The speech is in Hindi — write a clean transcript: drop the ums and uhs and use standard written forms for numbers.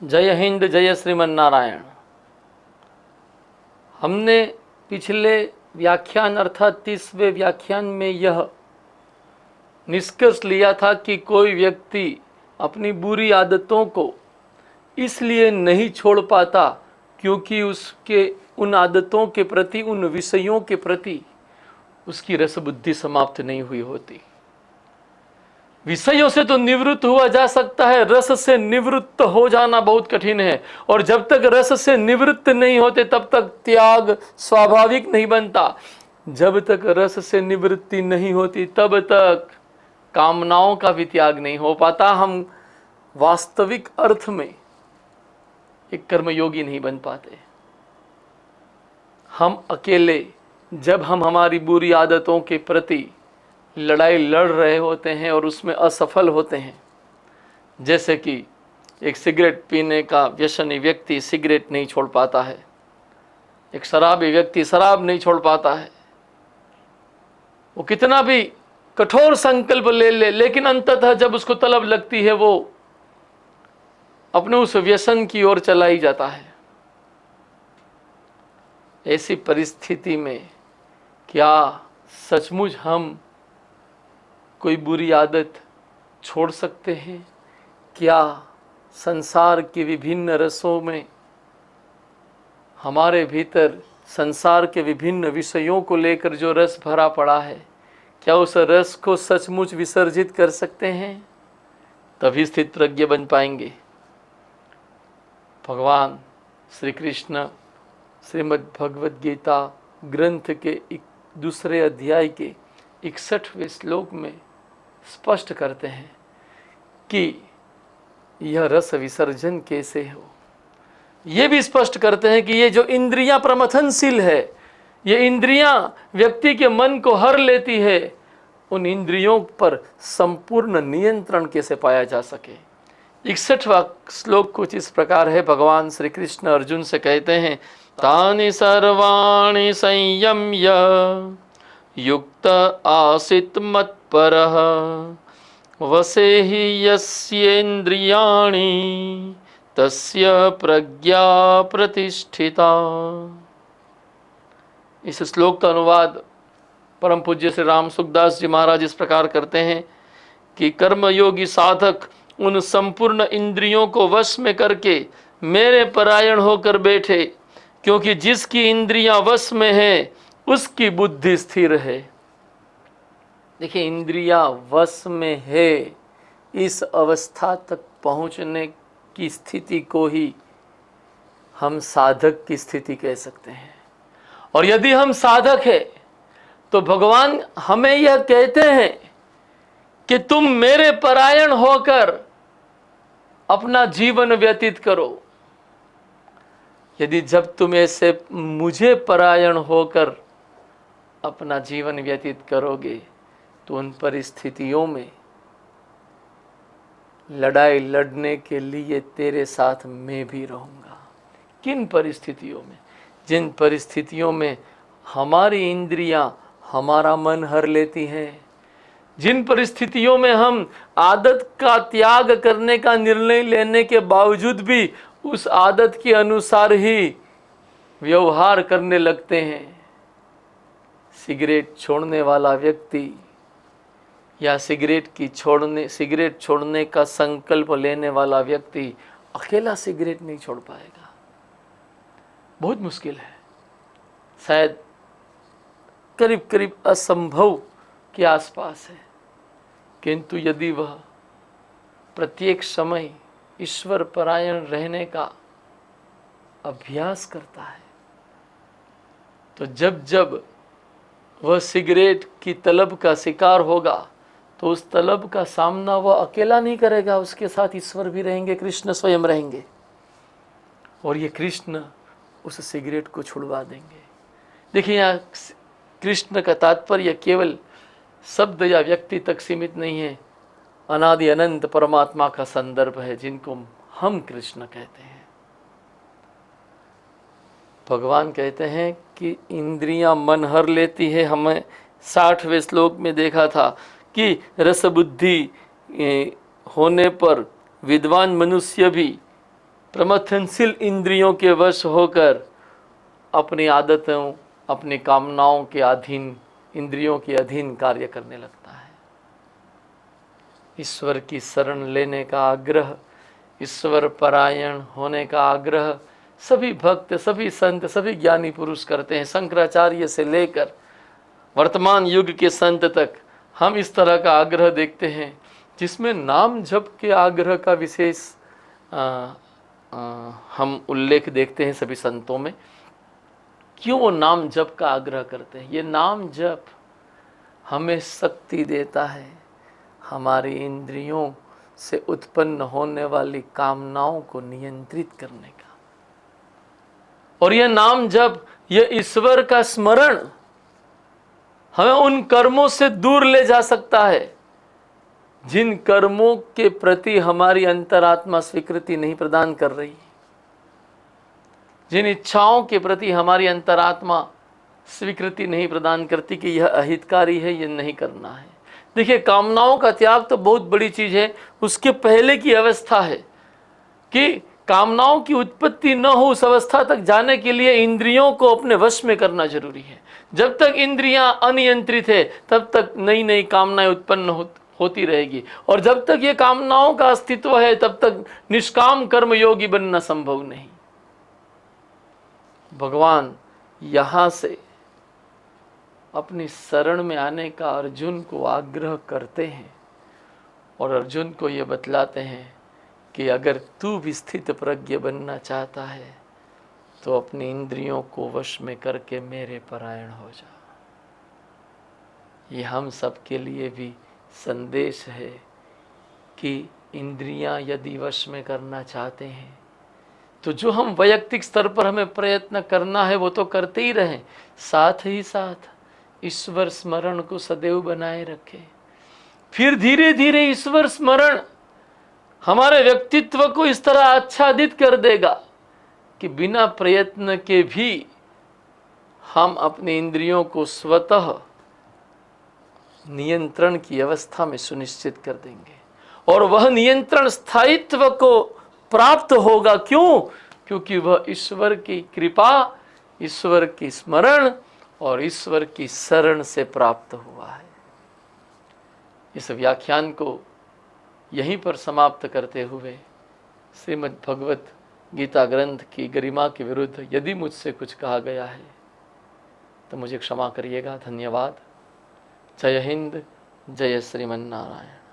जय हिंद, जय श्रीमन नारायण। हमने पिछले व्याख्यान अर्थात 30वें व्याख्यान में यह निष्कर्ष लिया था कि कोई व्यक्ति अपनी बुरी आदतों को इसलिए नहीं छोड़ पाता क्योंकि उसके उन आदतों के प्रति, उन विषयों के प्रति उसकी रसबुद्धि समाप्त नहीं हुई होती। विषयों से तो निवृत्त हुआ जा सकता है, रस से निवृत्त हो जाना बहुत कठिन है। और जब तक रस से निवृत्त नहीं होते तब तक त्याग स्वाभाविक नहीं बनता। जब तक रस से निवृत्ति नहीं होती तब तक कामनाओं का भी त्याग नहीं हो पाता। हम वास्तविक अर्थ में एक कर्मयोगी नहीं बन पाते। हम अकेले जब हम हमारी बुरी आदतों के प्रति लड़ाई लड़ रहे होते हैं और उसमें असफल होते हैं, जैसे कि एक सिगरेट पीने का व्यसनी व्यक्ति सिगरेट नहीं छोड़ पाता है, एक शराबी व्यक्ति शराब नहीं छोड़ पाता है, वो कितना भी कठोर संकल्प ले ले, लेकिन अंततः जब उसको तलब लगती है वो अपने उस व्यसन की ओर चला ही जाता है। ऐसी परिस्थिति में क्या सचमुच हम कोई बुरी आदत छोड़ सकते हैं? क्या संसार के विभिन्न रसों में हमारे भीतर संसार के विभिन्न विषयों को लेकर जो रस भरा पड़ा है, क्या उस रस को सचमुच विसर्जित कर सकते हैं? तभी स्थित प्रज्ञ बन पाएंगे। भगवान श्री कृष्ण श्रीमद् भगवद गीता ग्रंथ के दूसरे अध्याय के 61वें श्लोक में स्पष्ट करते हैं कि यह रस विसर्जन कैसे हो। ये भी स्पष्ट करते हैं कि ये जो इंद्रियां प्रमथनशील है, ये इंद्रियां व्यक्ति के मन को हर लेती है, उन इंद्रियों पर संपूर्ण नियंत्रण कैसे पाया जा सके। 61वां श्लोक कुछ इस प्रकार है। भगवान श्री कृष्ण अर्जुन से कहते हैं, तानि सर्वाणि संयम्य युक्त आसित मत्परः वसेहि यस्येन्द्रियाणि तस्य प्रज्ञा प्रतिष्ठिता। इस श्लोक का अनुवाद परम पूज्य श्री राम सुखदास जी महाराज इस प्रकार करते हैं कि कर्मयोगी साधक उन संपूर्ण इंद्रियों को वश में करके मेरे परायण होकर बैठे, क्योंकि जिसकी इंद्रियां वश में है उसकी बुद्धि स्थिर है। देखिए, इंद्रियां वश में है, इस अवस्था तक पहुंचने की स्थिति को ही हम साधक की स्थिति कह सकते हैं। और यदि हम साधक है तो भगवान हमें यह कहते हैं कि तुम मेरे परायण होकर अपना जीवन व्यतीत करो। यदि जब तुम ऐसे मुझे परायण होकर अपना जीवन व्यतीत करोगे तो उन परिस्थितियों में लड़ाई लड़ने के लिए तेरे साथ मैं भी रहूँगा। किन परिस्थितियों में? जिन परिस्थितियों में हमारी इंद्रियां हमारा मन हर लेती हैं, जिन परिस्थितियों में हम आदत का त्याग करने का निर्णय लेने के बावजूद भी उस आदत के अनुसार ही व्यवहार करने लगते हैं। सिगरेट छोड़ने वाला व्यक्ति या सिगरेट छोड़ने का संकल्प लेने वाला व्यक्ति अकेला सिगरेट नहीं छोड़ पाएगा। बहुत मुश्किल है, शायद करीब करीब असंभव के आसपास है। किंतु यदि वह प्रत्येक समय ईश्वर परायण रहने का अभ्यास करता है तो जब जब वह सिगरेट की तलब का शिकार होगा तो उस तलब का सामना वह अकेला नहीं करेगा, उसके साथ ईश्वर भी रहेंगे, कृष्ण स्वयं रहेंगे और ये कृष्ण उस सिगरेट को छुड़वा देंगे। देखिए, यहाँ कृष्ण का तात्पर्य केवल शब्द या व्यक्ति तक सीमित नहीं है, अनादि अनंत परमात्मा का संदर्भ है जिनको हम कृष्ण कहते हैं। भगवान कहते हैं कि इंद्रियां मन हर लेती है। हमें 60वें श्लोक में देखा था कि रसबुद्धि होने पर विद्वान मनुष्य भी प्रमथनशील इंद्रियों के वश होकर अपनी आदतों, अपनी कामनाओं के अधीन, इंद्रियों के अधीन कार्य करने लगता है। ईश्वर की शरण लेने का आग्रह, ईश्वर परायण होने का आग्रह सभी भक्त, सभी संत, सभी ज्ञानी पुरुष करते हैं। शंकराचार्य से लेकर वर्तमान युग के संत तक हम इस तरह का आग्रह देखते हैं, जिसमें नाम जप के आग्रह का विशेष हम उल्लेख देखते हैं सभी संतों में। क्यों वो नाम जप का आग्रह करते हैं? ये नाम जप हमें शक्ति देता है हमारी इंद्रियों से उत्पन्न होने वाली कामनाओं को नियंत्रित करने का। और यह नाम जप, यह ईश्वर का स्मरण हमें उन कर्मों से दूर ले जा सकता है जिन कर्मों के प्रति हमारी अंतरात्मा स्वीकृति नहीं प्रदान कर रही, जिन इच्छाओं के प्रति हमारी अंतरात्मा स्वीकृति नहीं प्रदान करती कि यह अहितकारी है, यह नहीं करना है। देखिए, कामनाओं का त्याग तो बहुत बड़ी चीज है। उसके पहले की अवस्था है कि कामनाओं की उत्पत्ति न हो, उस अवस्था तक जाने के लिए इंद्रियों को अपने वश में करना जरूरी है। जब तक इंद्रियां अनियंत्रित है तब तक नई नई कामनाएं उत्पन्न होती रहेगी, और जब तक ये कामनाओं का अस्तित्व है तब तक निष्काम कर्म योगी बनना संभव नहीं। भगवान यहां से अपनी शरण में आने का अर्जुन को आग्रह करते हैं और अर्जुन को ये बतलाते हैं कि अगर तू भी स्थित प्रज्ञ बनना चाहता है तो अपनी इंद्रियों को वश में करके मेरे परायण हो जा। ये हम सब के लिए भी संदेश है कि इंद्रियां यदि वश में करना चाहते हैं तो जो हम वैयक्तिक स्तर पर हमें प्रयत्न करना है वो तो करते ही रहें, साथ ही साथ ईश्वर स्मरण को सदैव बनाए रखें। फिर धीरे धीरे ईश्वर स्मरण हमारे व्यक्तित्व को इस तरह आच्छादित कर देगा कि बिना प्रयत्न के भी हम अपने इंद्रियों को स्वतः नियंत्रण की अवस्था में सुनिश्चित कर देंगे, और वह नियंत्रण स्थायित्व को प्राप्त होगा। क्यों? क्योंकि वह ईश्वर की कृपा, ईश्वर की स्मरण और ईश्वर की शरण से प्राप्त हुआ है। इस व्याख्यान को यहीं पर समाप्त करते हुए श्रीमद् भगवत गीता ग्रंथ की गरिमा के विरुद्ध यदि मुझसे कुछ कहा गया है तो मुझे क्षमा करिएगा। धन्यवाद। जय हिंद, जय श्रीमन्नारायण।